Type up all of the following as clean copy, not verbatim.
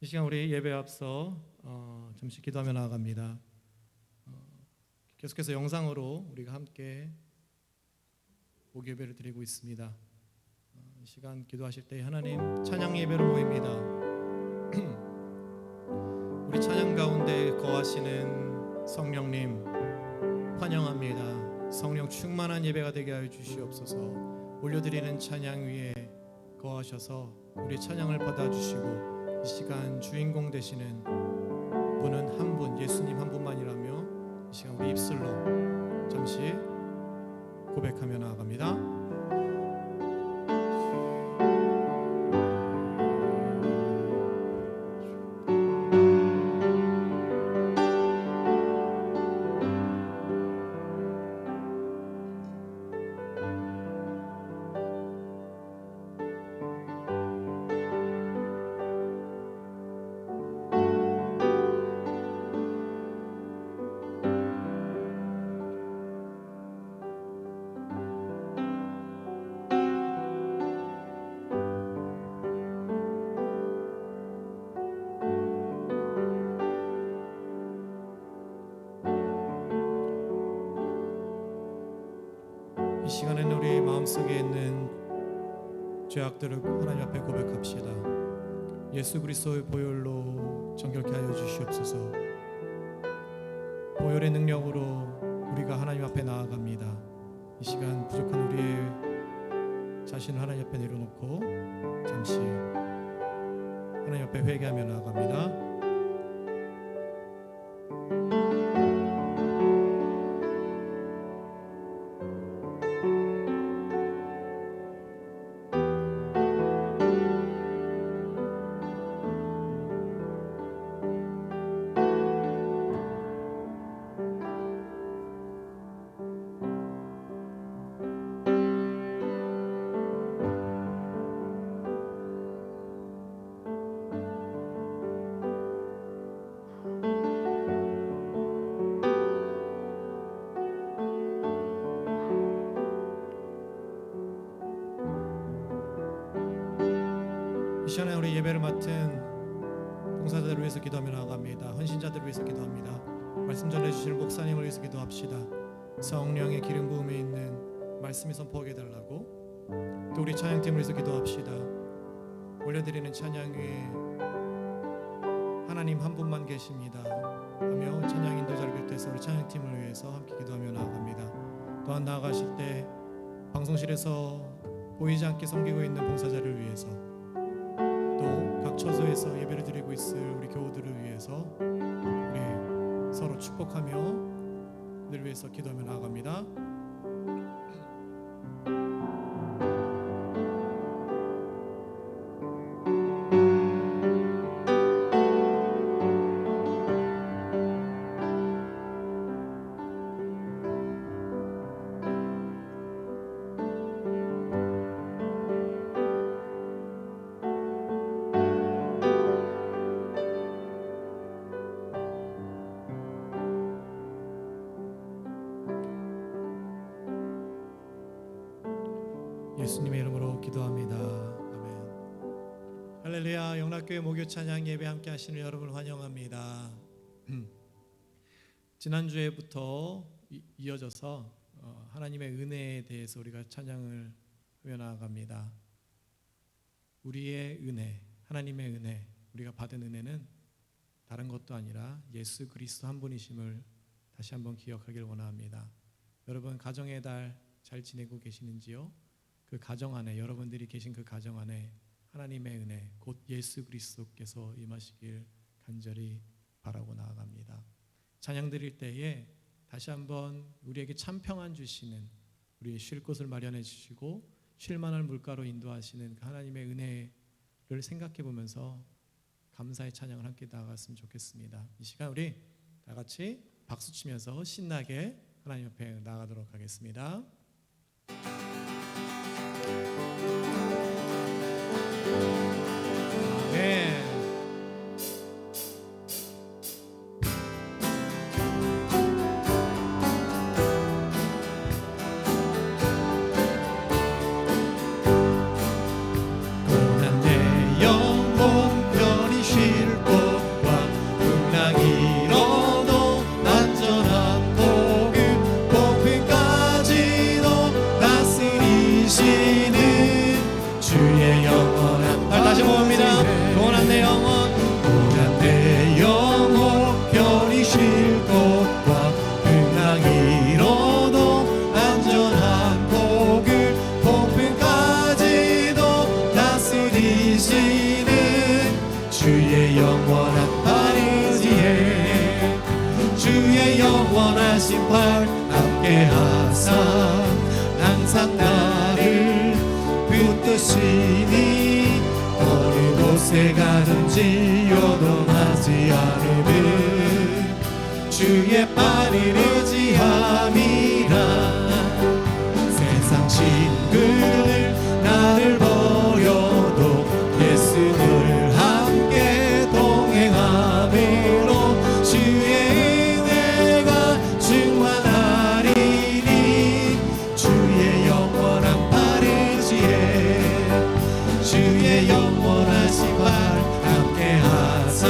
이 시간 우리 예배 앞서 잠시 기도하며 나아갑니다. 계속해서 영상으로 우리가 함께 목요 예배를 드리고 있습니다. 이 시간 기도하실 때 하나님 찬양 예배로 모입니다. 우리 찬양 가운데 거하시는 성령님 환영합니다. 성령 충만한 예배가 되게 하여 주시옵소서. 올려드리는 찬양 위에 거하셔서 우리 찬양을 받아주시고 이 시간 주인공 되시는 분은 한 분, 예수님 한 분만이라며 이 시간 우리 입술로 잠시 고백하며 나아갑니다. 이 시간에는 우리 마음속에 있는 죄악들을 하나님 앞에 고백합시다. 예수 그리스도의 보혈로 정결케 하여 주시옵소서. 보혈의 능력으로 우리가 하나님 앞에 나아갑니다. 이 시간 부족한 우리의 자신을 하나님 앞에 내려놓고 잠시 하나님 앞에 회개하며 나아갑니다. 이 시간에 우리 예배를 맡은 봉사자들을 위해서 기도하며 나아갑니다. 헌신자들을 위해서 기도합니다. 말씀 전해주실 목사님을 위해서 기도합시다. 성령의 기름 부음에 있는 말씀이 선포하게 해달라고. 또 우리 찬양팀을 위해서 기도합시다. 올려드리는 찬양 위에 하나님 한 분만 계십니다 하며 찬양 인도자를 비롯해서 우리 찬양팀을 위해서 함께 기도하며 나아갑니다. 또한 나아가실 때 방송실에서 보이지 않게 섬기고 있는 봉사자를 위해서, 또 각 처소에서 예배를 드리고 있을 우리 교우들을 위해서 우리 서로 축복하며 늘 위해서 기도하며 나아갑니다. 예수님의 이름으로 기도합니다. 아멘. 할렐루야. 영락교회 목요 찬양 예배 함께 하시는 여러분을 환영합니다. 지난주에부터 이어져서 하나님의 은혜에 대해서 우리가 찬양을 하며 나아갑니다. 우리의 은혜, 하나님의 은혜, 우리가 받은 은혜는 다른 것도 아니라 예수 그리스도 한 분이심을 다시 한번 기억하길 원합니다. 여러분 가정의 달 잘 지내고 계시는지요? 그 가정 안에, 여러분들이 계신 그 가정 안에 하나님의 은혜 곧 예수 그리스도께서 임하시길 간절히 바라고 나아갑니다. 찬양 드릴 때에 다시 한번 우리에게 참 평안 주시는, 우리의 쉴 곳을 마련해 주시고 쉴 만한 물가로 인도하시는 그 하나님의 은혜를 생각해 보면서 감사의 찬양을 함께 나아갔으면 좋겠습니다. 이 시간 우리 다 같이 박수 치면서 신나게 하나님 앞에 나아가도록 하겠습니다. 아멘. 고난 내 영혼 편히 쉴 주시는 주의 영원한 팔이지에 주의 영원하신 팔 함께 하사 항상 나를 붙드시니 어느 곳에 가든지 요동하지 않으면 주의 팔을 의지함이라 세상 친구들 나를 버려도 예수를 함께 동행함으로 주의 은혜가 충만하리니 주의 영원한 팔 의지에 주의 영원하신 팔 함께 하사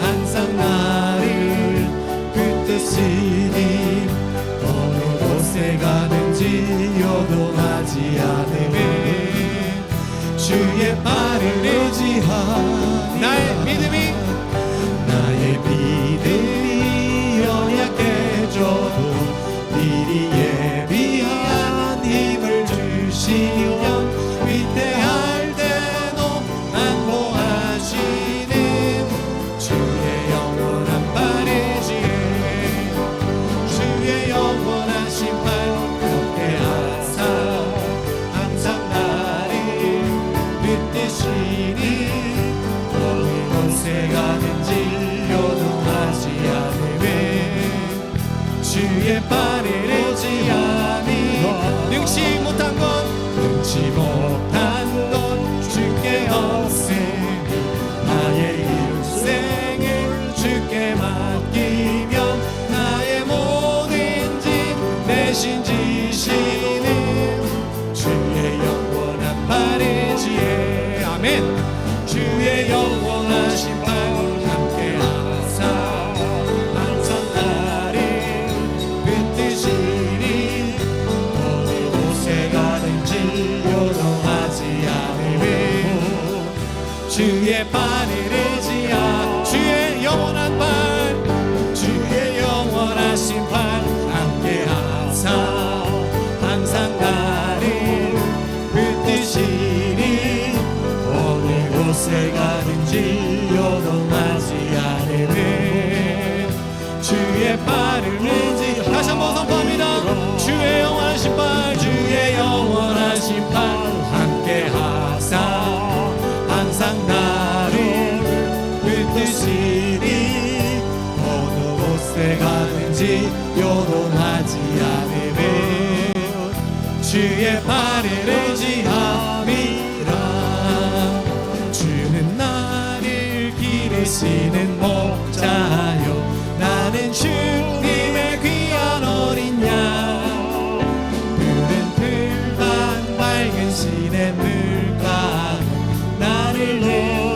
항상 나를 붙드시니 어느 곳에 가든지 요동하지 않으면 주의 팔을 의지하니 나의 믿음이 연약해져도 미리 예비한 힘을 주시면 위태할 때도 안보하시는 주의 영원한 팔 의지에 주의 영원하신 팔 함께 하사 항상 나를 붙드시니 어느 곳에 가든지 요동하지 않으면 주의 팔을 의지하니 능치 못한 건 주께 없으니 나의 일생을 주께 맡기며 나의 모든 짐 대신 지시는 주의 영원한 팔 의지에 아멘 주의 영원하신 팔 함께 하사 항상 나를 붙드시니 어느 곳에 가든지 요동하지 않으면 주의 팔을 의지하 주의 영원한 팔 주의 영원하신 팔 함께 하사 항상 나를 붙드시니 어느 곳에 가든지 요동하지 않으면 주의 팔을 의지 다시 한번 선포합니다 주의 영원하신 팔 주의 영원하신 팔 함께 하사 항상 나를 붙드시니 어느 곳에 가든지 요동하지 않으면 주의 팔을 의지함이라 주는 나를 기르시는 목자요 나는 주님의 귀한 어린 양 푸른 풀밭 밝은 시냇물가 나를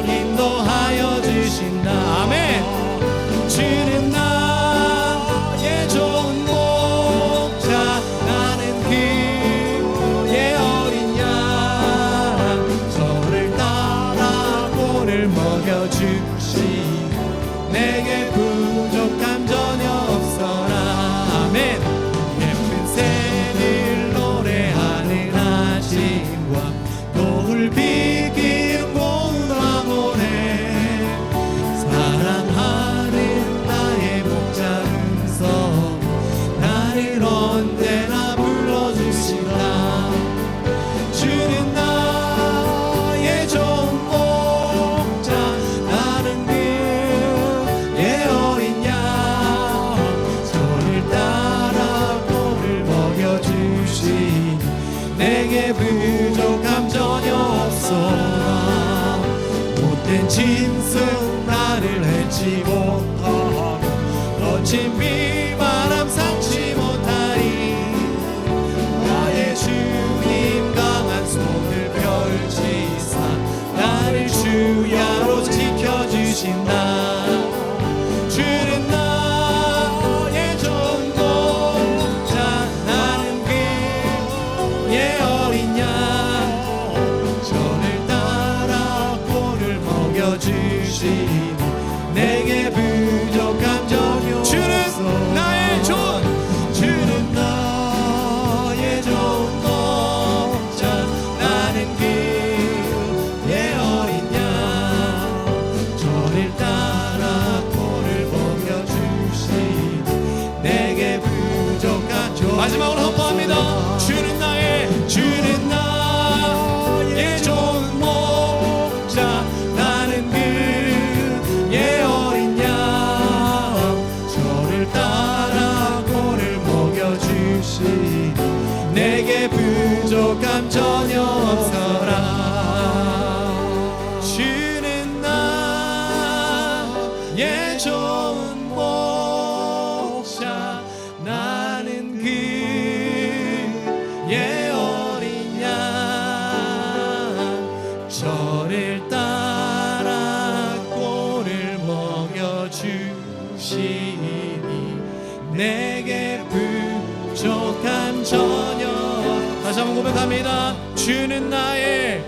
인도하여 주신다 아멘 주는 나의 좋은 목자 나는 그의 어린 양 저를 따라 꼴을 먹여주시니 내게 부족함 전혀 없어라 아멘 예쁜 새들 노래하는 아침과 노을 비기는 고운 황혼에 사랑하는 나의 목자는 서 나를 언제나 불러주신다 주는 나의 좋은 목자 나는 그의 어린 양 저를 따라 꼴을 먹여주시니 내게 부족함 전혀 없어라 못된 짐승 나를 해치 못하며 거친 비바람 상치 못하리 나의 주님 강한 손을 펼치사 나를 주야로 지켜주신다 주는 나의 좋은 목자 나는 그의 어린 양 저를 따라 꼴을 먹여주시니 내게 부족함 전혀 주는 나의 좋은 목자 나는 그의 어린 저를 따라 꼴을 먹여주시니 내게 부족한 저녁. 다시 한번 고백합니다. 주는 나의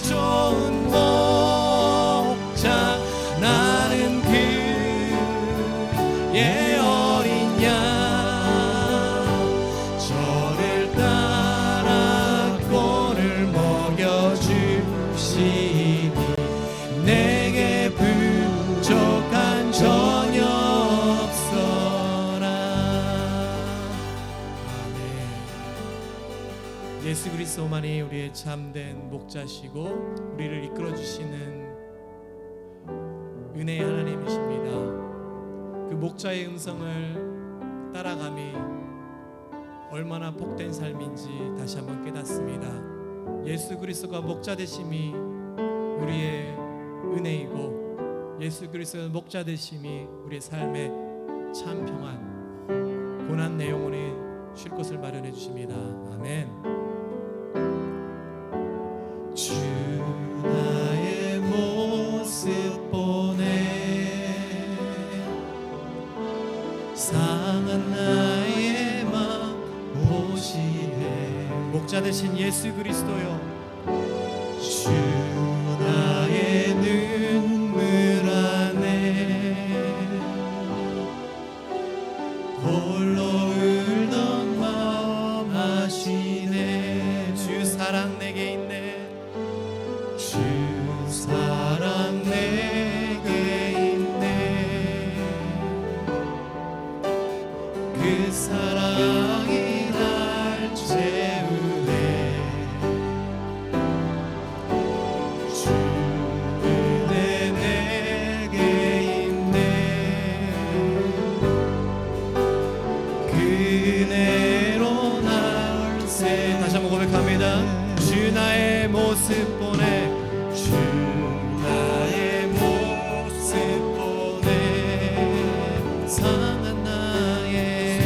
좋은 목자, 나는 그의 어린 양. 저를 따라 꼴을 먹여주시니 내게 부족한 전혀 없어라. 아멘. 예수 그리스도만이 우리의 참된 목자시고 우리를 이끌어주시는 은혜의 하나님이십니다. 그 목자의 음성을 따라감이 얼마나 복된 삶인지 다시 한번 깨닫습니다. 예수 그리스도가 목자 되심이 우리의 은혜이고, 예수 그리스도의 목자 되심이 우리의 삶의 참 평안, 고난 내 영혼에 쉴 것을 마련해 주십니다. 아멘. 주 나의 모습 보내 상한 나의 맘 보시네. 목자 되신 예수 그리스도여, 주 나의 눈물 안에 홀로 울던 마음 아시네. 주 사랑 내게 있네. 주 사랑 내게 있네. 그 사랑이 날 채우네. 주 은혜 내게 있네. 그 은혜로 날 새. 다시 한번 고백합니다. 주 나의 모습 보내. 주 나의 모습 보내 상한 나의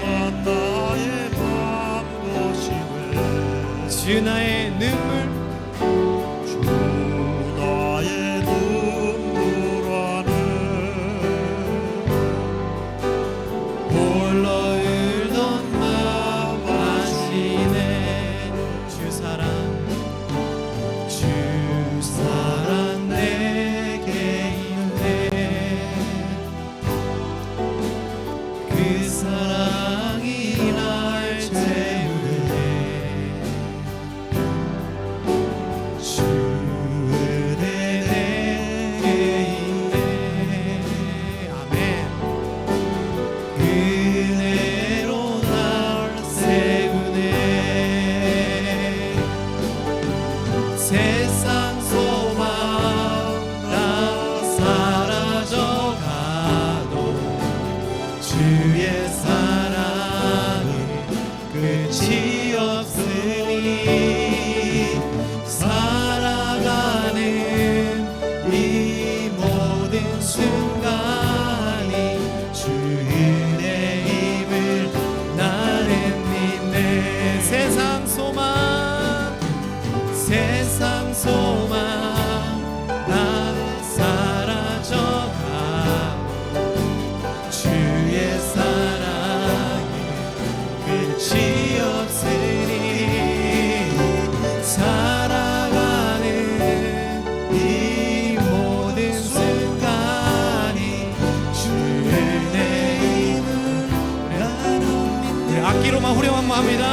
맘 보시네. 주 나의 눈물, 주 나의 눈물 안에 홀로 울던 마음 아시네. 주 사랑 내게 있네. 그 사랑이 날 채우네. 주 은혜 내게 있네. 아멘. 그 은혜로 날 세우네. 세상 소망 주의 사랑은 끝이 없으니 살아가는 이 모든 순간이 주 은혜임을 나는 믿네. 세상 소망 난 사라져가고 주의 사랑이 끝이 없으니 살아가는 이 모든 순간이 주의 은혜임을 나는 믿네. 악기로만 후렴한번 합니다.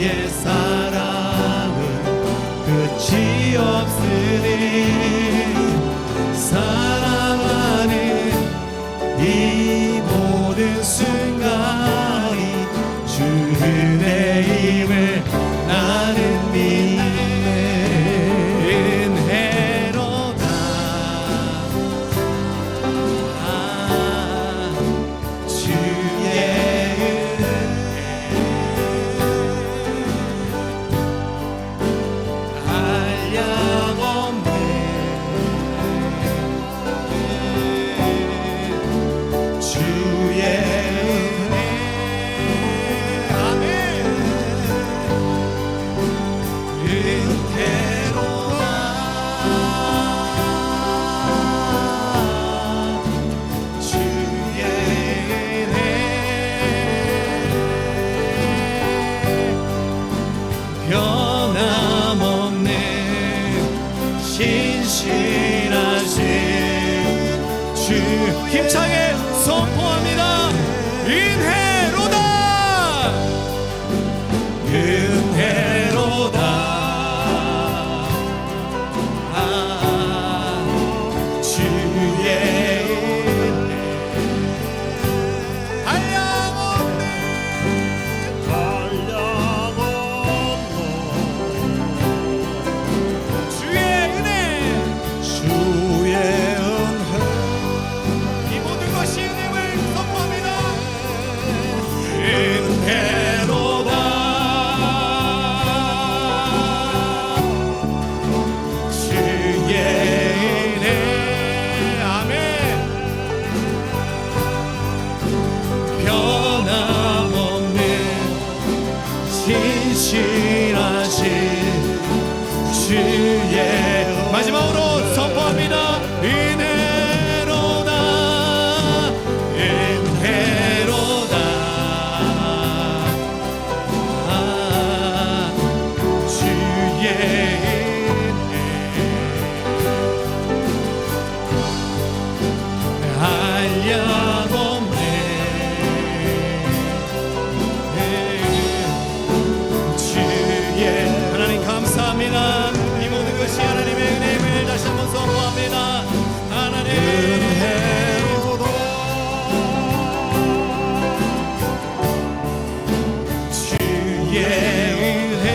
주의 사랑은 끝이 없으니 사랑하는 이 모든 순간이 주 은혜임을 나는 믿네. 은혜로다. 주의 은혜 한량없네. 주의 은혜 아멘. 은혜로다. 주의 은혜 변함없는 신실하신 주 힘차게 선포합니다. 은혜로다. 은혜로다. 주의 은혜 한량없는 주의 은혜. 주의 은혜 이 모든 것이 은혜임을 선포합니다. 은혜로다. 주의 은혜 아멘. 변함없는 신실하신 주의 마지막으로 선포합니다. 은혜로다. 은혜로다. 주의 은혜 한량없네. 주의 하나님 감사합니다. 이 모든 것이 하나님의 은혜임을 다시 한번 선포합니다. 하나님 은혜로다. 주의 은혜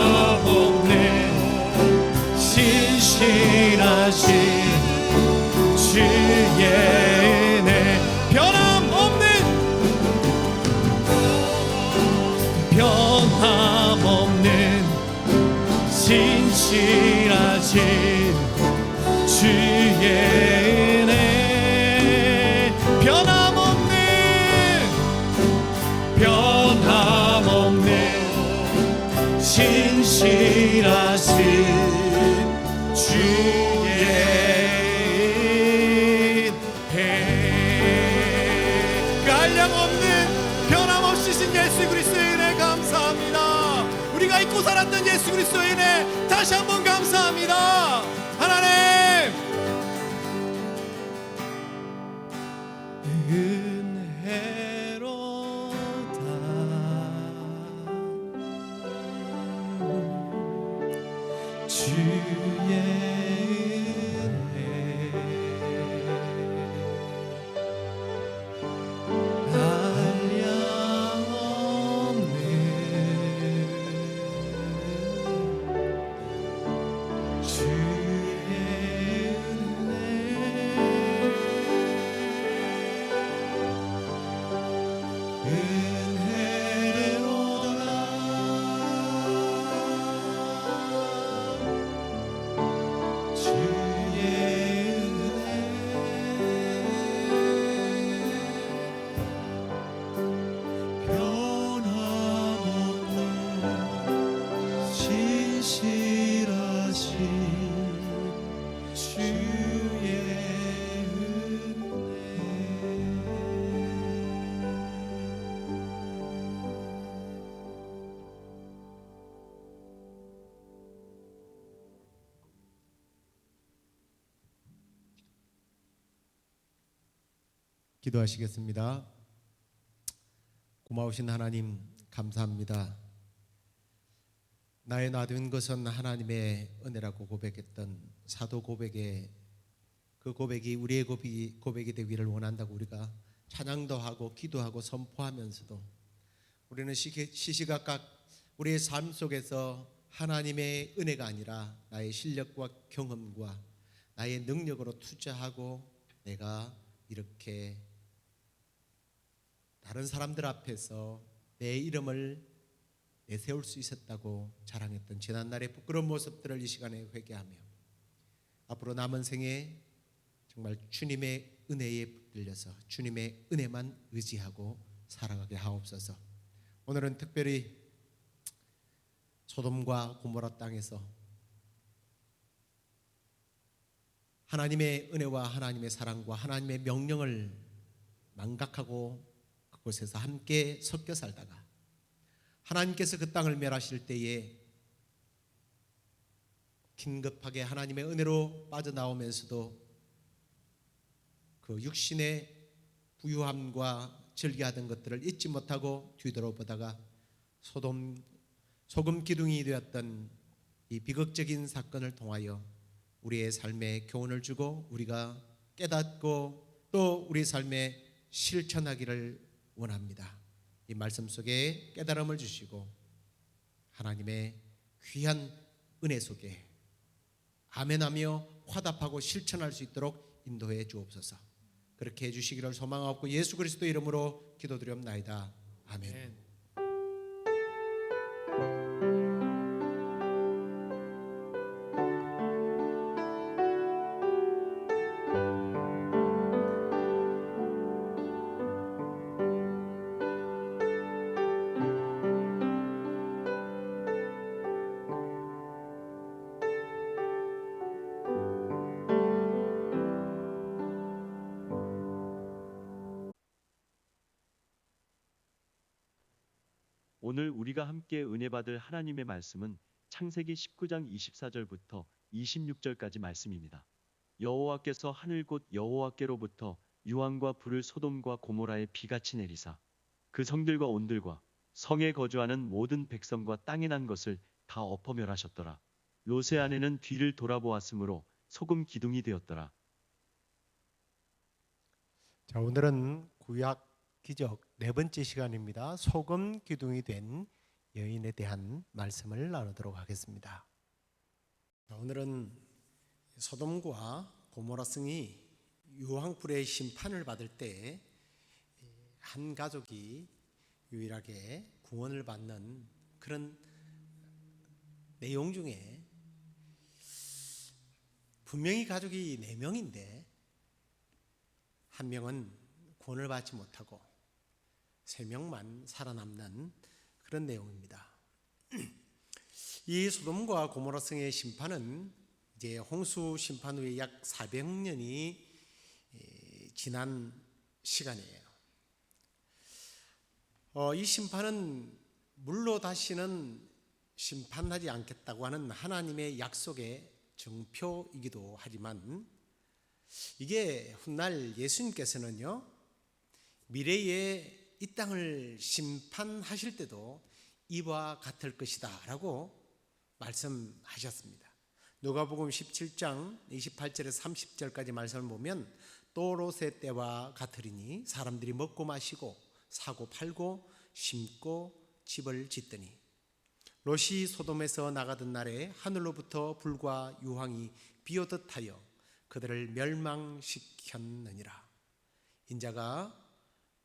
변함없는 신실하신 주의 은혜 변함없는 신실하신 주의 은혜 변함없는 신실하신 주의 은혜 한량없는 변함없으신 예수 그리스도의 은혜 감사합니다. 우리가 잊고 살았던 예수 그리스도의 은혜 다시 한번 감사합니다. 하나님 은혜로다. 주의 은혜 한량없네. 주의 은혜 기도하시겠습니다. 고마우신 하나님 감사합니다. 나의 놔둔 것은 하나님의 은혜라고 고백했던 사도 고백의 그 고백이 우리의 고백이 되기를 원한다고 우리가 찬양도 하고 기도하고 선포하면서도 우리는 시시각각 우리의 삶 속에서 하나님의 은혜가 아니라 나의 실력과 경험과 나의 능력으로 투자하고 내가 이렇게 다른 사람들 앞에서 내 이름을 내세울 수 있었다고 자랑했던 지난날의 부끄러운 모습들을 이 시간에 회개하며 앞으로 남은 생에 정말 주님의 은혜에 붙들려서 주님의 은혜만 의지하고 살아가게 하옵소서. 오늘은 특별히 소돔과 고모라 땅에서 하나님의 은혜와 하나님의 사랑과 하나님의 명령을 망각하고 그곳에서 함께 섞여 살다가 하나님께서 그 땅을 멸하실 때에 긴급하게 하나님의 은혜로 빠져나오면서도 그 육신의 부유함과 즐겨하던 것들을 잊지 못하고 뒤돌아보다가 소금 기둥이 되었던 이 비극적인 사건을 통하여 우리의 삶에 교훈을 주고 우리가 깨닫고 또 우리 삶에 실천하기를 원합니다. 이 말씀 속에 깨달음을 주시고 하나님의 귀한 은혜 속에 아멘하며 화답하고 실천할 수 있도록 인도해 주옵소서. 그렇게 해주시기를 소망하고 예수 그리스도 이름으로 기도드리옵나이다. 아멘. 오늘 우리가 함께 은혜 받을 하나님의 말씀은 창세기 19장 24절부터 26절까지 말씀입니다. 여호와께서 하늘 곧 여호와께로부터 유황과 불을 소돔과 고모라에 비같이 내리사 그 성들과 온들과 성에 거주하는 모든 백성과 땅에 난 것을 다 엎어 멸하셨더라. 롯의 아내는 뒤를 돌아보았으므로 소금 기둥이 되었더라. 자, 오늘은 구약 기적 네 번째 시간입니다. 소금 기둥이 된 여인에 대한 말씀을 나누도록 하겠습니다. 자, 오늘은 소돔과 고모라 성이 유황불의 심판을 받을 때 한 가족이 유일하게 구원을 받는 그런 내용 중에 분명히 가족이 4명인데 한 명은 구원을 받지 못하고 3명만 살아남는 그런 내용입니다. 이 소돔과 고모라 성의 심판은 이제 홍수 심판 후에 약 400년이 지난 시간이에요. 이 심판은 물로 다시는 심판하지 않겠다고 하는 하나님의 약속의 증표이기도 하지만 이게 훗날 예수님께서는요 미래에 이 땅을 심판하실 때도 이와 같을 것이다 라고 말씀하셨습니다. 누가복음 17장 28절에서 30절까지 말씀을 보면 또 롯의 때와 같으리니 사람들이 먹고 마시고 사고 팔고 심고 집을 짓더니 롯이 소돔에서 나가던 날에 하늘로부터 불과 유황이 비오듯 하여 그들을 멸망시켰느니라. 인자가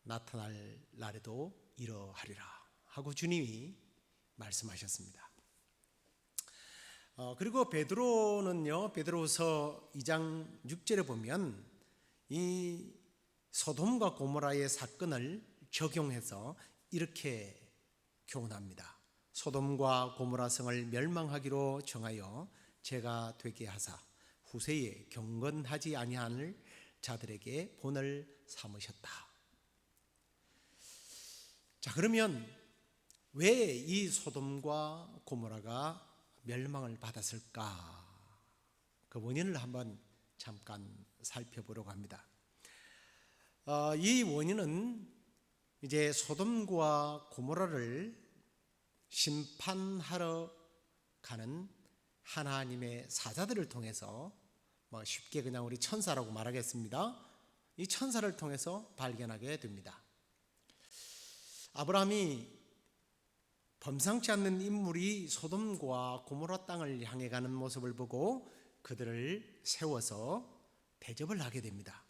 나타날 날에도 이러하리라 하고 주님이 말씀하셨습니다. 그리고 베드로는요, 베드로후서 2장 6절에 보면 이 소돔과 고모라의 사건을 적용해서 이렇게 교훈합니다. 소돔과 고모라 성을 멸망하기로 정하여 죄가 되게 하사 후세에 경건하지 아니하는 자들에게 본을 삼으셨다. 자, 그러면 왜 이 소돔과 고모라가 멸망을 받았을까? 그 원인을 한번 잠깐 살펴보려고 합니다. 이 원인은 이제 소돔과 고모라를 심판하러 가는 하나님의 사자들을 통해서, 쉽게 그냥 우리 천사라고 말하겠습니다. 이 천사를 통해서 발견하게 됩니다. 아브라함이 범상치 않는 인물이 소돔과 고모라 땅을 향해 가는 모습을 보고 그들을 세워서 대접을 하게 됩니다.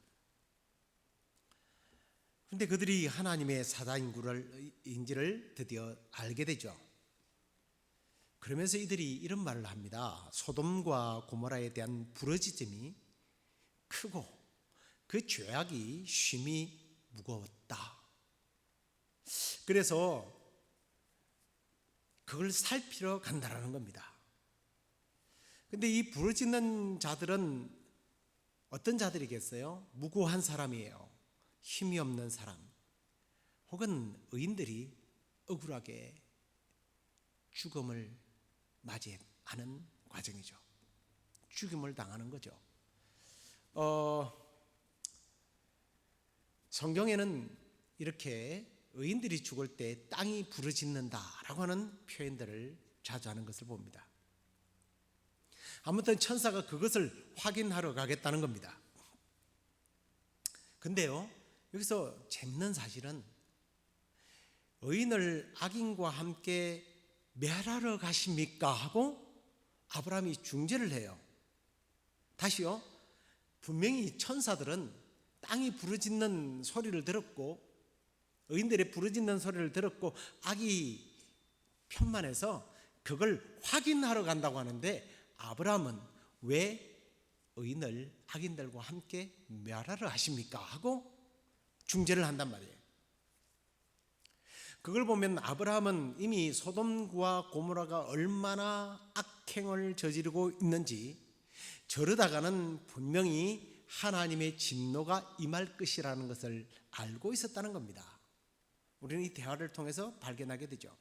그런데 그들이 하나님의 사자인지를 드디어 알게 되죠. 그러면서 이들이 이런 말을 합니다. 소돔과 고모라에 대한 부러지점이 크고 그 죄악이 심히 무거웠다. 그래서 그걸 살피러 간다라는 겁니다. 근데 이 부르짖는 자들은 어떤 자들이겠어요? 무고한 사람이에요. 힘이 없는 사람, 혹은 의인들이 억울하게 죽음을 맞이하는 과정이죠. 죽임을 당하는 거죠. 성경에는 이렇게 의인들이 죽을 때 땅이 부르짖는다라고 하는 표현들을 자주 하는 것을 봅니다. 아무튼 천사가 그것을 확인하러 가겠다는 겁니다. 근데요, 여기서 재밌는 사실은 의인을 악인과 함께 멸하러 가십니까? 하고 아브라함이 중재를 해요. 다시요, 분명히 천사들은 땅이 부르짖는 소리를 들었고 의인들의 부르짖는 소리를 들었고 악이 편만해서 그걸 확인하러 간다고 하는데 아브라함은 왜 의인을 악인들과 함께 멸하러 하십니까? 하고 중재를 한단 말이에요. 그걸 보면 아브라함은 이미 소돔과 고모라가 얼마나 악행을 저지르고 있는지, 저러다가는 분명히 하나님의 진노가 임할 것이라는 것을 알고 있었다는 겁니다. 우리는 이 대화를 통해서 발견하게 되죠.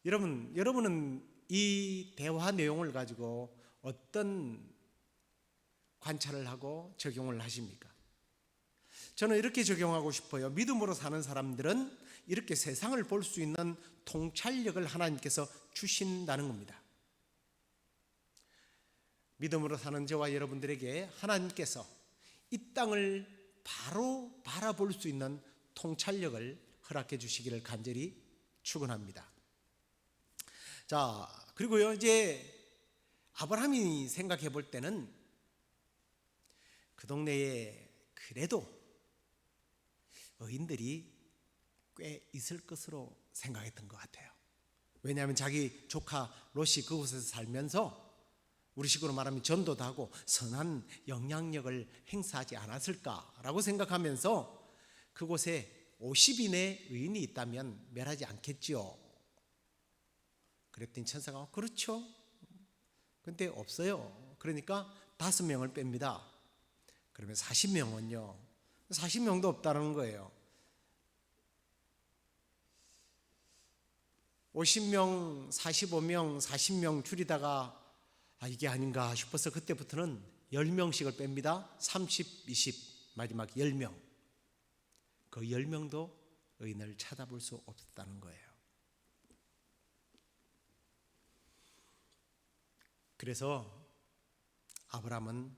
여러분은 이 대화 내용을 가지고 어떤 관찰을 하고 적용을 하십니까? 저는 이렇게 적용하고 싶어요. 믿음으로 사는 사람들은 이렇게 세상을 볼 수 있는 통찰력을 하나님께서 주신다는 겁니다. 믿음으로 사는 저와 여러분들에게 하나님께서 이 땅을 바로 바라볼 수 있는 통찰력을 허락해 주시기를 간절히 축원합니다. 자, 그리고요, 이제 아브라함이 생각해 볼 때는 그 동네에 그래도 의인들이 꽤 있을 것으로 생각했던 것 같아요. 왜냐하면 자기 조카 롯이 그곳에서 살면서 우리식으로 말하면 전도도 하고 선한 영향력을 행사하지 않았을까라고 생각하면서 그곳에 50인의 의인이 있다면 멸하지 않겠지요. 그랬더니 천사가 그렇죠. 근데 없어요. 그러니까 5명을 뺍니다. 그러면 40명은요. 40명도 없다는 거예요. 50명, 45명, 40명 줄이다가 이게 아닌가 싶어서 그때부터는 10명씩을 뺍니다. 30, 20, 마지막 10명. 그 10명도 의인을 찾아볼 수 없었다는 거예요. 그래서 아브라함은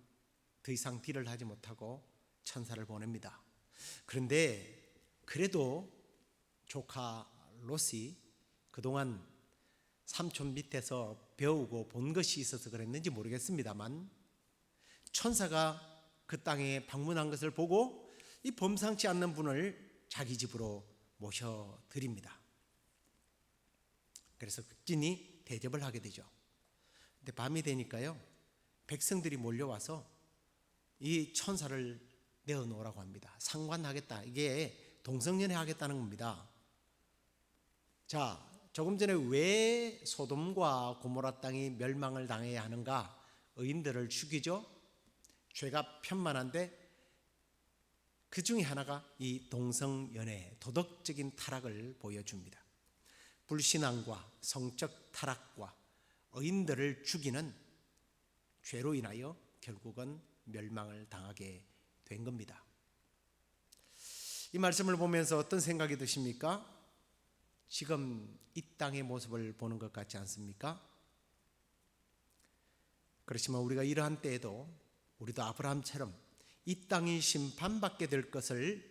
더 이상 딜을 하지 못하고 천사를 보냅니다. 그런데 그래도 조카 롯이 그동안 삼촌 밑에서 배우고 본 것이 있어서 그랬는지 모르겠습니다만 천사가 그 땅에 방문한 것을 보고 이 범상치 않는 분을 자기 집으로 모셔드립니다. 그래서 극진히 대접을 하게 되죠. 근데 밤이 되니까요, 백성들이 몰려와서 이 천사를 내어놓으라고 합니다. 상관하겠다. 이게 동성연애 하겠다는 겁니다. 자, 조금 전에 왜 소돔과 고모라 땅이 멸망을 당해야 하는가? 의인들을 죽이죠. 죄가 편만한데 그 중에 하나가 이 동성연애, 도덕적인 타락을 보여줍니다. 불신앙과 성적 타락과 의인들을 죽이는 죄로 인하여 결국은 멸망을 당하게 된 겁니다. 이 말씀을 보면서 어떤 생각이 드십니까? 지금 이 땅의 모습을 보는 것 같지 않습니까? 그렇지만 우리가 이러한 때에도 우리도 아브라함처럼 이 땅이 심판받게 될 것을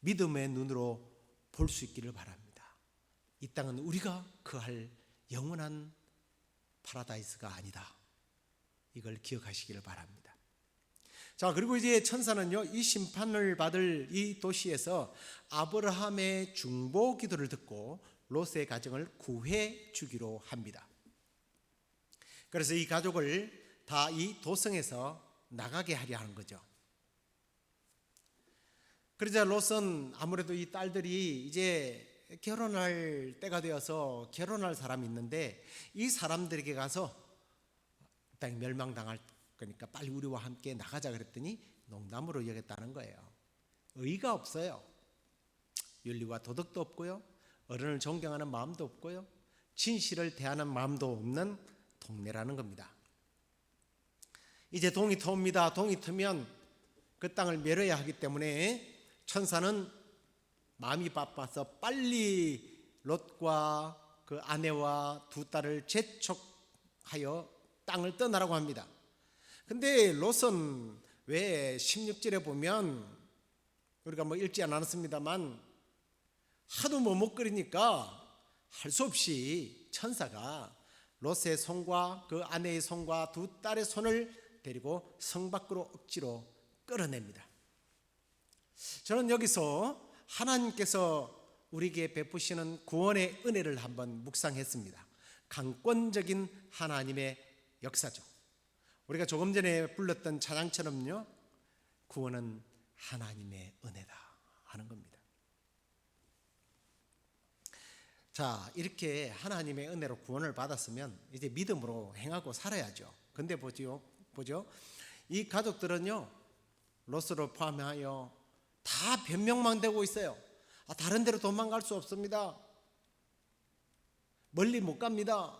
믿음의 눈으로 볼 수 있기를 바랍니다. 이 땅은 우리가 거할 영원한 파라다이스가 아니다. 이걸 기억하시기를 바랍니다. 자, 그리고 이제 천사는요, 이 심판을 받을 이 도시에서 아브라함의 중보 기도를 듣고 롯의 가정을 구해 주기로 합니다. 그래서 이 가족을 다 이 도성에서 나가게 하려 하는 거죠. 그러자 롯은 아무래도 이 딸들이 이제 결혼할 때가 되어서 결혼할 사람이 있는데 이 사람들에게 가서 땅 멸망당할 거니까 빨리 우리와 함께 나가자 그랬더니 농담으로 여겼다는 거예요. 의의가 없어요. 윤리와 도덕도 없고요, 어른을 존경하는 마음도 없고요, 진실을 대하는 마음도 없는 동네라는 겁니다. 이제 동이 터옵니다. 동이 트면 그 땅을 멸해야 하기 때문에 천사는 마음이 바빠서 빨리 롯과 그 아내와 두 딸을 재촉하여 땅을 떠나라고 합니다. 근데 롯은 왜 16절에 보면 우리가 읽지 않았습니다만 하도 머뭇거리니까 할 수 없이 천사가 롯의 손과 그 아내의 손과 두 딸의 손을 데리고 성 밖으로 억지로 끌어냅니다. 저는 여기서 하나님께서 우리에게 베푸시는 구원의 은혜를 한번 묵상했습니다. 강권적인 하나님의 역사죠. 우리가 조금 전에 불렀던 찬양처럼요, 구원은 하나님의 은혜다 하는 겁니다. 자, 이렇게 하나님의 은혜로 구원을 받았으면 이제 믿음으로 행하고 살아야죠. 근데 보죠. 이 가족들은요, 롯을 포함하여 다 변명만 되고 있어요. 다른 데로 도망갈 수 없습니다. 멀리 못 갑니다.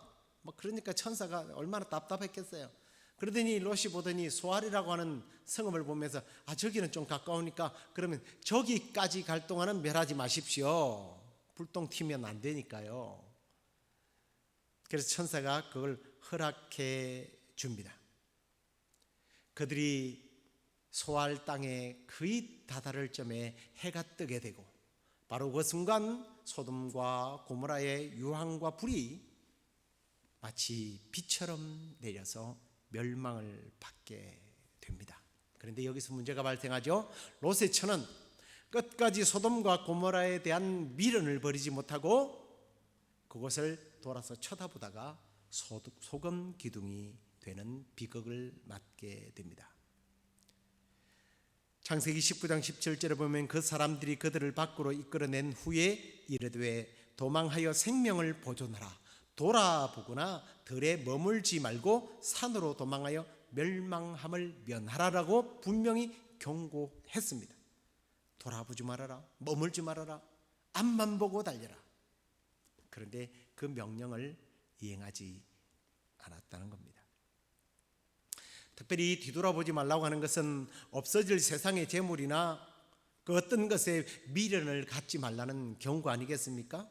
그러니까 천사가 얼마나 답답했겠어요. 그러더니 롯이 보더니 소알이라고 하는 성읍을 보면서 저기는 좀 가까우니까 그러면 저기까지 갈 동안은 멸하지 마십시오. 불똥 튀면 안 되니까요. 그래서 천사가 그걸 허락해 줍니다. 그들이 소알 땅에 거의 다다를 점에 해가 뜨게 되고 바로 그 순간 소돔과 고모라의 유황과 불이 마치 비처럼 내려서 멸망을 받게 됩니다. 그런데 여기서 문제가 발생하죠. 롯의 처는 끝까지 소돔과 고모라에 대한 미련을 버리지 못하고 그것을 돌아서 쳐다보다가 소금 기둥이 되는 비극을 맞게 됩니다. 창세기 19장 17절에 보면 그 사람들이 그들을 밖으로 이끌어낸 후에 이르되 도망하여 생명을 보존하라. 돌아보거나 들에 머물지 말고 산으로 도망하여 멸망함을 면하라라고 분명히 경고했습니다. 돌아보지 말아라. 머물지 말아라. 앞만 보고 달려라. 그런데 그 명령을 이행하지 않았다는 겁니다. 특별히 뒤돌아보지 말라고 하는 것은 없어질 세상의 재물이나 그 어떤 것에 미련을 갖지 말라는 경고 아니겠습니까?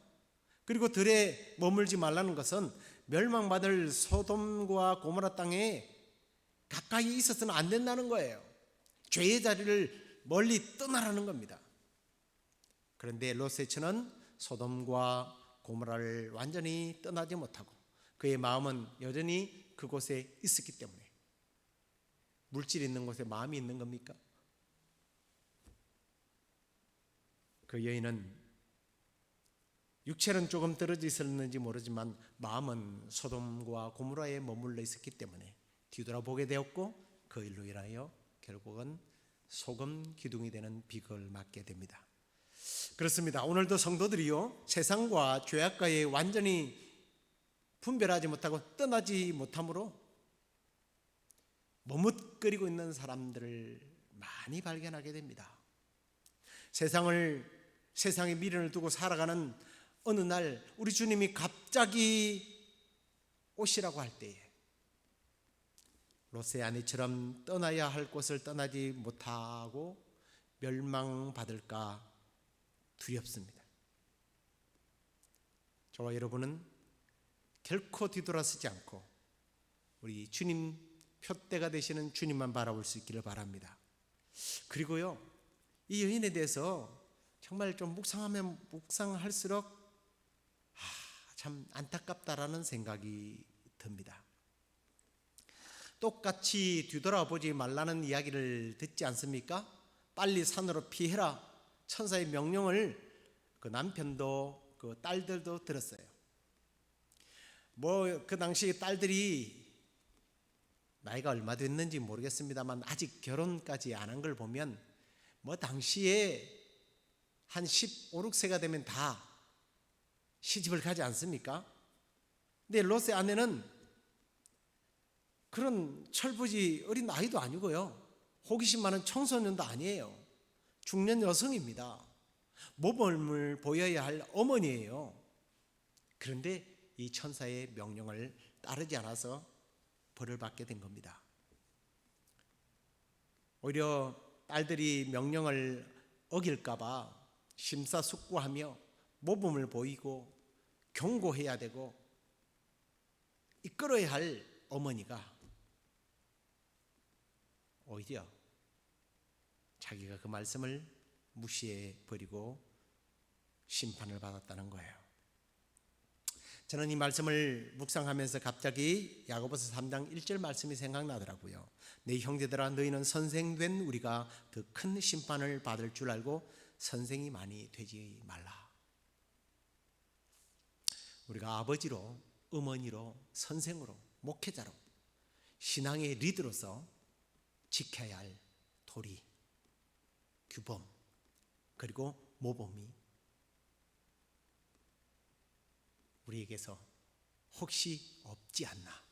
그리고 들에 머물지 말라는 것은 멸망받을 소돔과 고모라 땅에 가까이 있어서는 안 된다는 거예요. 죄의 자리를 멀리 떠나라는 겁니다. 그런데 롯의 처는 소돔과 고모라를 완전히 떠나지 못하고 그의 마음은 여전히 그곳에 있었기 때문에 물질이 있는 곳에 마음이 있는 겁니까? 그 여인은 육체는 조금 떨어져 있었는지 모르지만 마음은 소돔과 고모라에 머물러 있었기 때문에 뒤돌아보게 되었고 그 일로 인하여 결국은 소금 기둥이 되는 비극을 맞게 됩니다. 그렇습니다. 오늘도 성도들이요, 세상과 죄악과에 완전히 분별하지 못하고 떠나지 못함으로 머뭇거리고 있는 사람들을 많이 발견하게 됩니다. 세상의 미련을 두고 살아가는 어느 날 우리 주님이 갑자기 오시라고 할 때에 롯의 아내처럼 떠나야 할 곳을 떠나지 못하고 멸망받을까 두렵습니다. 저와 여러분은 결코 뒤돌아서지 않고 우리 주님 표대가 되시는 주님만 바라볼 수 있기를 바랍니다. 그리고요, 이 여인에 대해서 정말 좀 묵상하면 묵상할수록 참 안타깝다라는 생각이 듭니다. 똑같이 뒤돌아보지 말라는 이야기를 듣지 않습니까? 빨리 산으로 피해라 천사의 명령을 그 남편도 그 딸들도 들었어요. 그 당시 딸들이 나이가 얼마 됐는지 모르겠습니다만 아직 결혼까지 안 한 걸 보면 당시에 한 15, 16세가 되면 다 시집을 가지 않습니까? 근데 롯의 아내는 그런 철부지 어린 아이도 아니고요, 호기심 많은 청소년도 아니에요. 중년 여성입니다. 모범을 보여야 할 어머니예요. 그런데 이 천사의 명령을 따르지 않아서 벌을 받게 된 겁니다. 오히려 딸들이 명령을 어길까봐 심사숙고하며 모범을 보이고 경고해야 되고 이끌어야 할 어머니가 오히려 자기가 그 말씀을 무시해 버리고 심판을 받았다는 거예요. 저는 이 말씀을 묵상하면서 갑자기 야고보서 3장 1절 말씀이 생각나더라고요. 내 형제들아, 너희는 선생된 우리가 더 큰 심판을 받을 줄 알고 선생이 많이 되지 말라. 우리가 아버지로, 어머니로, 선생으로, 목회자로, 신앙의 리더로서 지켜야 할 도리, 규범, 그리고 모범이 우리에게서 혹시 없지 않나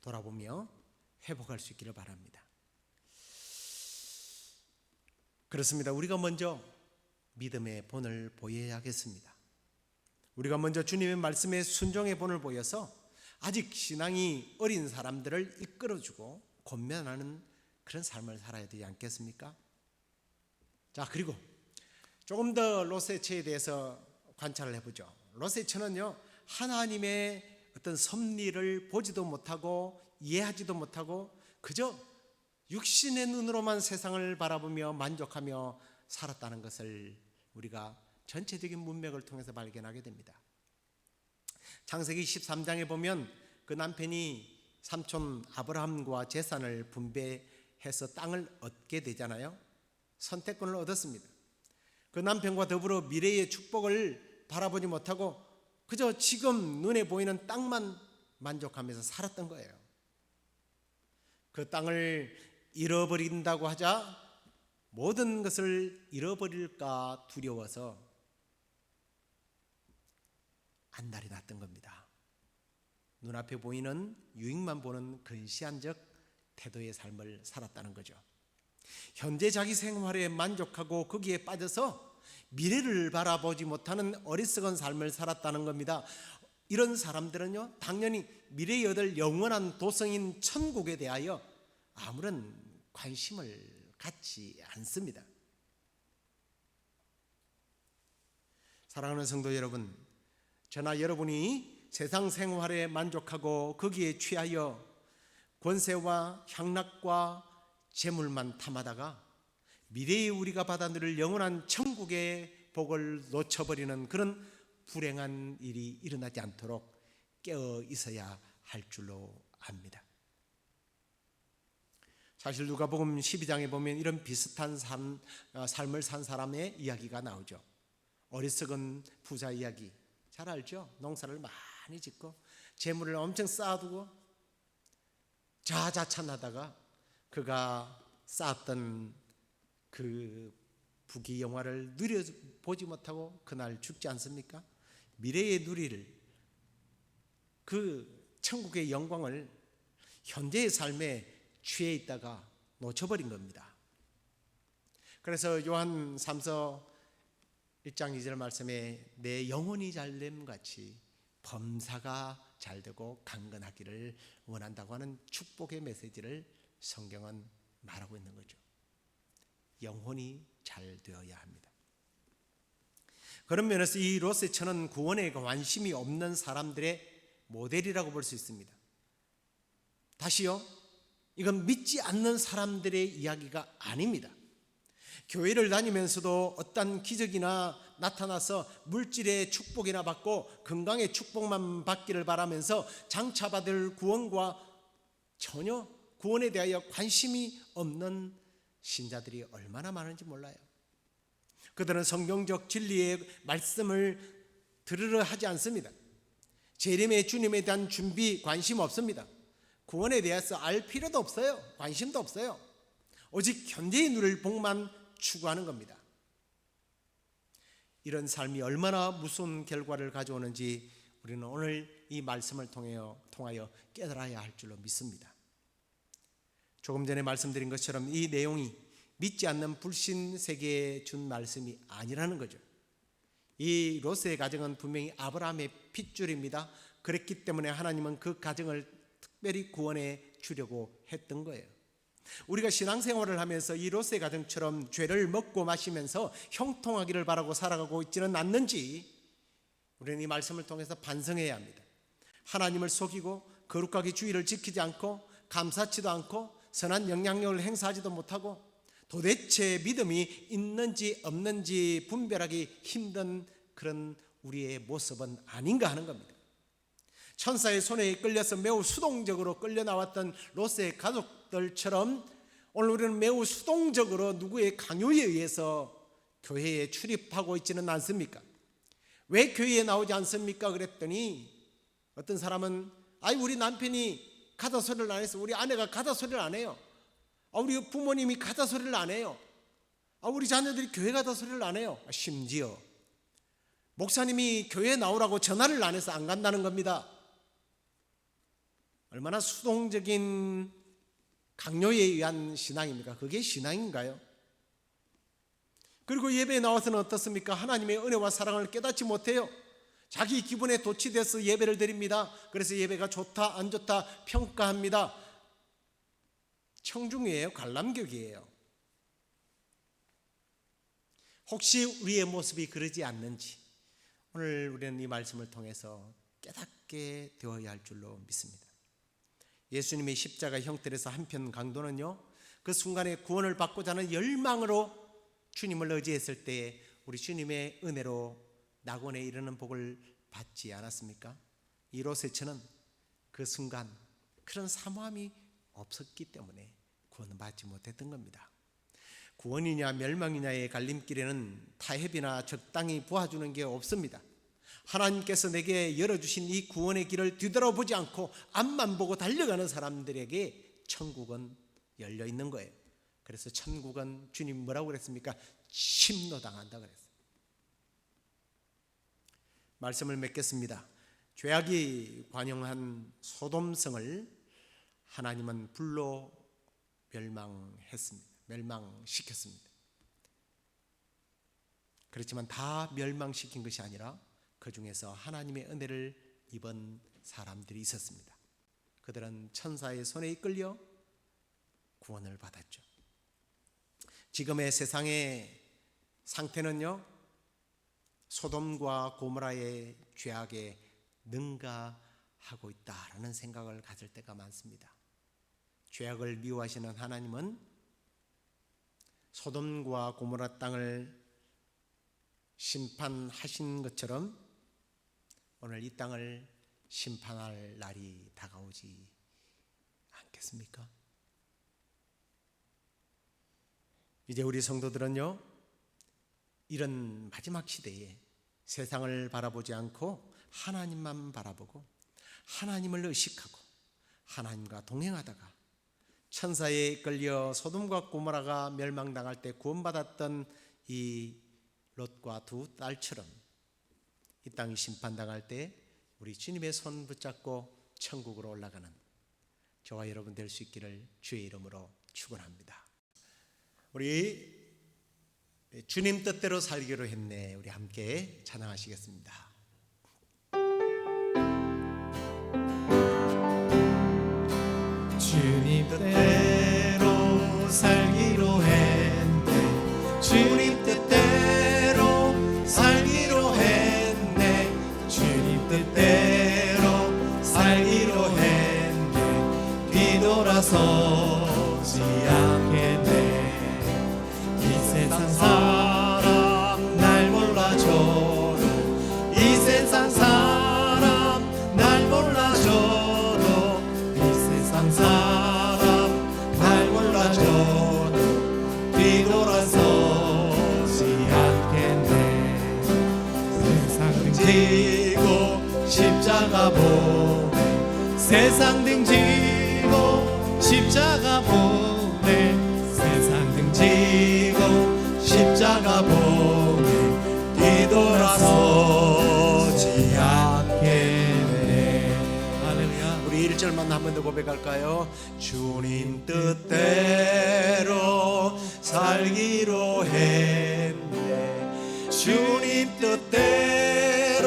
돌아보며 회복할 수 있기를 바랍니다. 그렇습니다. 우리가 먼저 믿음의 본을 보여야겠습니다. 우리가 먼저 주님의 말씀에 순종의 본을 보여서 아직 신앙이 어린 사람들을 이끌어주고 권면하는 그런 삶을 살아야 되지 않겠습니까? 자, 그리고 조금 더 롯의 처에 대해서 관찰을 해보죠. 롯의 처는요, 하나님의 어떤 섭리를 보지도 못하고 이해하지도 못하고 그저 육신의 눈으로만 세상을 바라보며 만족하며 살았다는 것을 우리가 전체적인 문맥을 통해서 발견하게 됩니다. 창세기 13장에 보면 그 남편이 삼촌 아브라함과 재산을 분배해서 땅을 얻게 되잖아요. 선택권을 얻었습니다. 그 남편과 더불어 미래의 축복을 바라보지 못하고 그저 지금 눈에 보이는 땅만 만족하면서 살았던 거예요. 그 땅을 잃어버린다고 하자 모든 것을 잃어버릴까 두려워서 안달이 났던 겁니다. 눈앞에 보이는 유익만 보는 근시안적 태도의 삶을 살았다는 거죠. 현재 자기 생활에 만족하고 거기에 빠져서 미래를 바라보지 못하는 어리석은 삶을 살았다는 겁니다. 이런 사람들은요, 당연히 미래에 얻을 영원한 도성인 천국에 대하여 아무런 관심을 갖지 않습니다. 사랑하는 성도 여러분, 저나 여러분이 세상 생활에 만족하고 거기에 취하여 권세와 향락과 재물만 탐하다가 미래에 우리가 받아 누릴 영원한 천국의 복을 놓쳐버리는 그런 불행한 일이 일어나지 않도록 깨어 있어야 할 줄로 압니다. 사실 누가복음 12장에 보면 이런 비슷한 삶을 산 사람의 이야기가 나오죠. 어리석은 부자 이야기 잘 알죠? 농사를 많이 짓고 재물을 엄청 쌓아두고 자자찬하다가 그가 쌓았던 그 부귀 영화를 누려보지 못하고 그날 죽지 않습니까? 미래에 누릴 그 천국의 영광을 현재의 삶에 취해 있다가 놓쳐버린 겁니다. 그래서 요한 3서 1장 2절 말씀에 내 영혼이 잘됨 같이 범사가 잘되고 강건하기를 원한다고 하는 축복의 메시지를 성경은 말하고 있는 거죠. 영혼이 잘 되어야 합니다. 그런 면에서 이 롯의 처는 구원에 관심이 없는 사람들의 모델이라고 볼 수 있습니다. 다시요, 이건 믿지 않는 사람들의 이야기가 아닙니다. 교회를 다니면서도 어떤 기적이나 나타나서 물질의 축복이나 받고 건강의 축복만 받기를 바라면서 장차 받을 구원과 전혀 구원에 대하여 관심이 없는 신자들이 얼마나 많은지 몰라요. 그들은 성경적 진리의 말씀을 들으려 하지 않습니다. 재림의 주님에 대한 준비, 관심 없습니다. 구원에 대해서 알 필요도 없어요. 관심도 없어요. 오직 현재의 누릴 복만 추구하는 겁니다. 이런 삶이 얼마나 무서운 결과를 가져오는지 우리는 오늘 이 말씀을 통하여 깨달아야 할 줄로 믿습니다. 조금 전에 말씀드린 것처럼 이 내용이 믿지 않는 불신 세계에 준 말씀이 아니라는 거죠. 이 롯의 가정은 분명히 아브라함의 핏줄입니다. 그랬기 때문에 하나님은 그 가정을 특별히 구원해 주려고 했던 거예요. 우리가 신앙생활을 하면서 이 롯의 가정처럼 죄를 먹고 마시면서 형통하기를 바라고 살아가고 있지는 않는지 우리는 이 말씀을 통해서 반성해야 합니다. 하나님을 속이고 거룩하게 주의를 지키지 않고 감사치도 않고 선한 영향력을 행사하지도 못하고 도대체 믿음이 있는지 없는지 분별하기 힘든 그런 우리의 모습은 아닌가 하는 겁니다. 천사의 손에 끌려서 매우 수동적으로 끌려 나왔던 롯의 가족들처럼 오늘 우리는 매우 수동적으로 누구의 강요에 의해서 교회에 출입하고 있지는 않습니까? 왜 교회에 나오지 않습니까? 그랬더니 어떤 사람은 우리 남편이 가다 소리를 안 해서, 우리 아내가 가다 소리를 안 해요. 우리 부모님이 가다 소리를 안 해요. 우리 자녀들이 교회 가다 소리를 안 해요. 심지어 목사님이 교회에 나오라고 전화를 안 해서 안 간다는 겁니다. 얼마나 수동적인 강요에 의한 신앙입니까? 그게 신앙인가요? 그리고 예배에 나와서는 어떻습니까? 하나님의 은혜와 사랑을 깨닫지 못해요. 자기 기분에 도취돼서 예배를 드립니다. 그래서 예배가 좋다 안 좋다 평가합니다. 청중이에요? 관람객이에요? 혹시 우리의 모습이 그러지 않는지 오늘 우리는 이 말씀을 통해서 깨닫게 되어야 할 줄로 믿습니다. 예수님의 십자가 형틀에서 한편 강도는요, 그 순간에 구원을 받고자 하는 열망으로 주님을 의지했을 때에 우리 주님의 은혜로 낙원에 이르는 복을 받지 않았습니까? 이 롯의 처는 그 순간 그런 사모함이 없었기 때문에 구원을 받지 못했던 겁니다. 구원이냐 멸망이냐의 갈림길에는 타협이나 적당히 보아주는 게 없습니다. 하나님께서 내게 열어주신 이 구원의 길을 뒤돌아보지 않고 앞만 보고 달려가는 사람들에게 천국은 열려 있는 거예요. 그래서 천국은 주님 뭐라고 그랬습니까? 침노당한다 그랬어요. 말씀을 맺겠습니다. 죄악이 관영한 소돔성을 하나님은 불로 멸망시켰습니다. 그렇지만 다 멸망시킨 것이 아니라 그 중에서 하나님의 은혜를 입은 사람들이 있었습니다. 그들은 천사의 손에 이끌려 구원을 받았죠. 지금의 세상의 상태는요, 소돔과 고모라의 죄악에 능가하고 있다라는 생각을 가질 때가 많습니다. 죄악을 미워하시는 하나님은 소돔과 고모라 땅을 심판하신 것처럼 오늘 이 땅을 심판할 날이 다가오지 않겠습니까? 이제 우리 성도들은요, 이런 마지막 시대에 세상을 바라보지 않고 하나님만 바라보고 하나님을 의식하고 하나님과 동행하다가 천사에 이끌려 소돔과 고모라가 멸망당할 때 구원받았던 이 롯과 두 딸처럼 이 땅이 심판당할 때 우리 주님의 손 붙잡고 천국으로 올라가는 저와 여러분 될 수 있기를 주의 이름으로 축원합니다. 우리 주님 뜻대로 살기로 했네. 우리 함께 찬양하시겠습니다. 주님 뜻대로 살기로 했네. 주님 뜻대로 살기로 지고 십자가 보내 세상 등지고 십자가 보내 세상 등지고 십자가 보내 뒤돌아서지 않겠네. 할렐루야. 우리 1절만 한 번 더 고백할까요? 주님 뜻대로 살기로 했네. 주님 뜻대로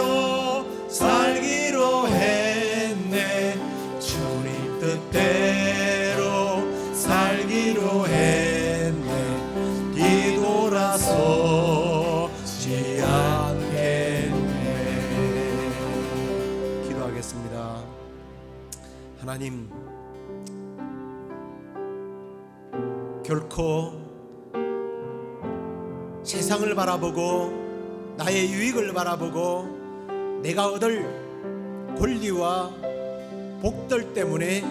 살기로 했네. 주님 뜻대로 살기로 했네. 뒤돌아서지 않겠네. 기도하겠습니다. 하나님, 결코 세상을 바라보고 나의 유익을 바라보고 내가 얻을 권리와 복들 때문에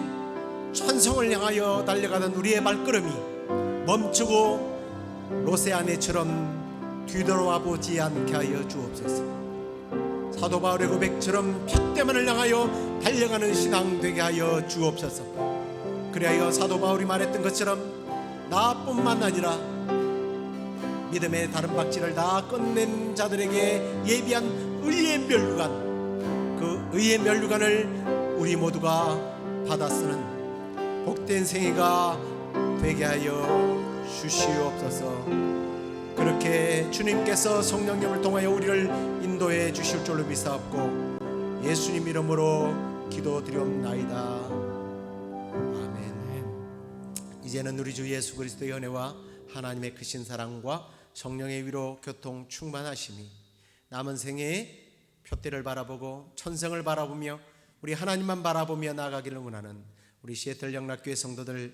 천성을 향하여 달려가던 우리의 발걸음이 멈추고 로세아네처럼 뒤돌아와 보지 않게 하여 주옵소서. 사도 바울의 고백처럼 푯대만을 향하여 달려가는 신앙 되게 하여 주옵소서. 그리하여 사도 바울이 말했던 것처럼 나뿐만 아니라 믿음의 다른 박질을 다 끝낸 자들에게 예비한 의의 면류관, 그 의의 면류관을 우리 모두가 받아 쓰는 복된 생애가 되게 하여 주시옵소서. 그렇게 주님께서 성령님을 통하여 우리를 인도해 주실 줄로 믿사옵고 예수님 이름으로 기도드리옵나이다. 아멘. 이제는 우리 주 예수 그리스도의 은혜와 하나님의 크신 사랑과 성령의 위로 교통 충만하심이 남은 생애에 표대를 바라보고 천성을 바라보며 우리 하나님만 바라보며 나아가기를 원하는 우리 시애틀 영락교회 성도들,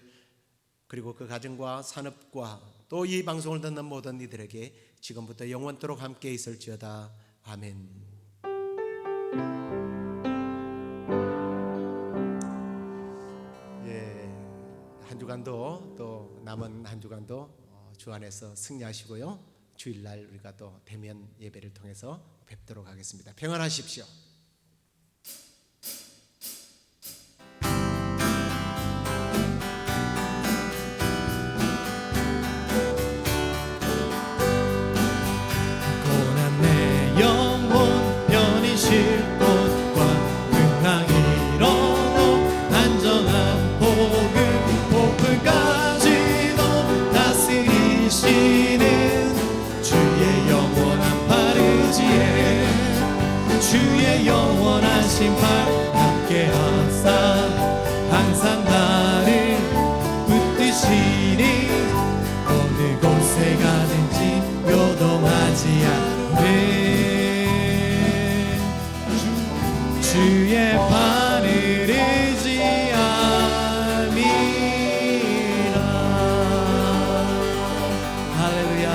그리고 그 가정과 산업과 또 이 방송을 듣는 모든 이들에게 지금부터 영원토록 함께 있을지어다. 아멘. 한 주간도 또 남은 한 주간도 주 안에서 승리하시고요. 주일날 우리가 또 대면 예배를 통해서 뵙도록 하겠습니다. 평안하십시오. 고난 내 영혼 편히 쉴 곳과 평강 이뤄놓은 안전한 복을까지도 다스리시는 주의 영원한 파르지에 주의 영원한 심판 함께 하사 항상 나를 붙드시니 어느 곳에 가든지 요동하지 않네. 주의 판을 의지함이라. 할렐루야.